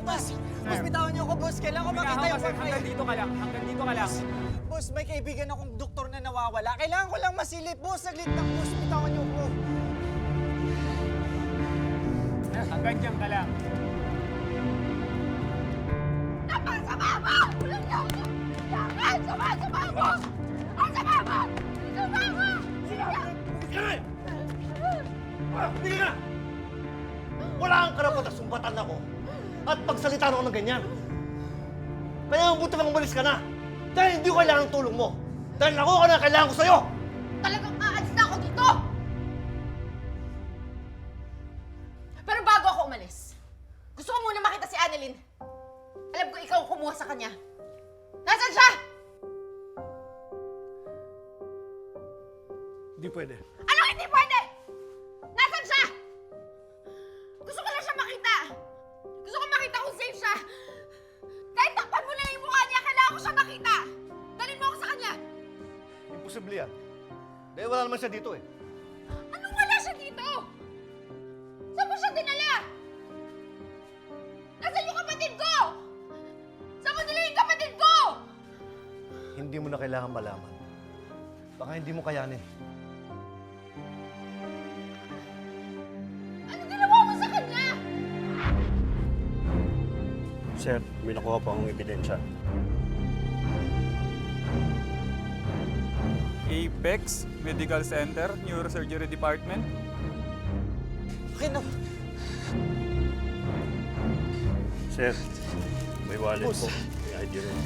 Boss, bitawan niyo ako, boss. Kailangan ko makita yung work Hanggang dito ka lang. Hanggang dito ka lang. Boss, may kaibigan akong doktor na nawawala. Kailangan ko lang masilip, boss. Saglit lang, boss. Bitawan niyo ako. Hanggang dyan ka lang. Napasama mo! Walang niyo ako! Bakit? Sumasama mo! Ang sama mo! Suma mo! Hindi ka! Wala kang karapat sumbatan ako at pagsalitaan ako ng ganyan. Kaya mabuti pang umalis ka na dahil hindi ko kailangan ng tulong mo. Dahil ako na kailangan ko sa'yo! Talagang aalis na ako dito! Pero bago ako umalis, gusto ko muna makita si Annalyn. Alam ko ikaw ang kumuha sa kanya. Nasaan siya? Hindi pwede. Anong hindi pwede? Nasaan siya? Gusto ko lang siya makita. Gusto ko makita kung safe siya. Kahit takpan mo na yung mukha niya, kailangan ko siya makita. Dalhin mo ako sa kanya. Imposible yan. Dahil wala naman siya dito eh. Anong wala siya dito? Saan mo siya dinala? Nasaan yung kapatid ko? Saan mo nila yung kapatid ko? Hindi mo na kailangan malaman. Baka hindi mo kayanin. Ano ginawa mo sa kanya? Sir, may nakuha pa akong ebidensya. Apex Medical Center, Neurosurgery Department. Okay na. Sir, may wallet Boss. po. May ID rin.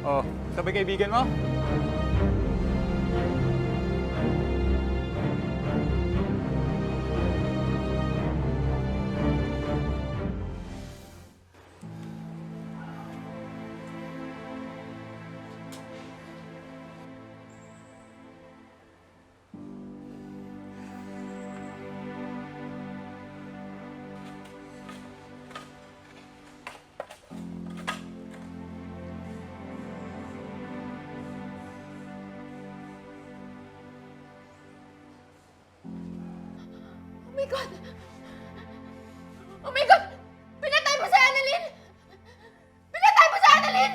Oh, sabay kaibigan mo? Oh my God! Oh my God! Pinatay mo si Annalyn! Pinatay mo si Annalyn!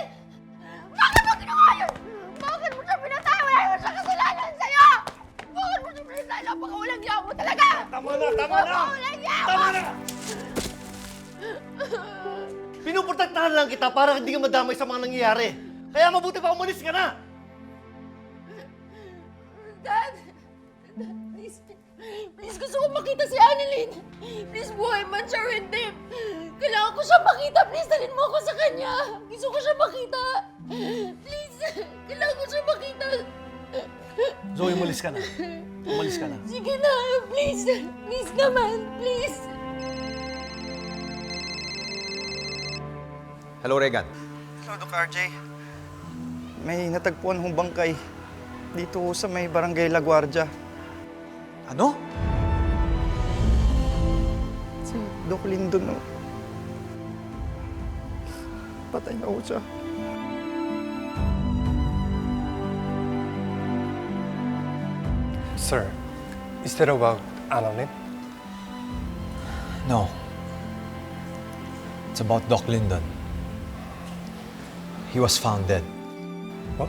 Bakit mo ginawa yun? Bakit mo siya pinatay? Wala naman siya kasalanan sa'yo! Bakit mo siya pinatay? Napakawalang yaw mo talaga! Tama na! Tama na! Napakawalang yaw mo! Tama na! Pinuprotektahan lang kita para hindi ka madamay sa mga nangyayari. Kaya mabuti pa umalis ka na! Dad! Dad, please. Please, gusto ko makita si Annalyn. Please, buhay man siya or hindi. Kailangan ko siya makita. Please, dalhin mo ako sa kanya. Gusto ko siya makita. Please, kailangan ko siya makita. Zoe, umalis ka na. Umalis ka na. Sige na, please. Please naman, please. Hello, Regan. Hello, Doc RJ. May natagpuan hong bangkay dito sa may barangay La Guardia. Ano? Si Doc Lindon, no? Patay na ho siya. Sir, is that about Annalyn? No. It's about Doc Lyndon. He was found dead. What?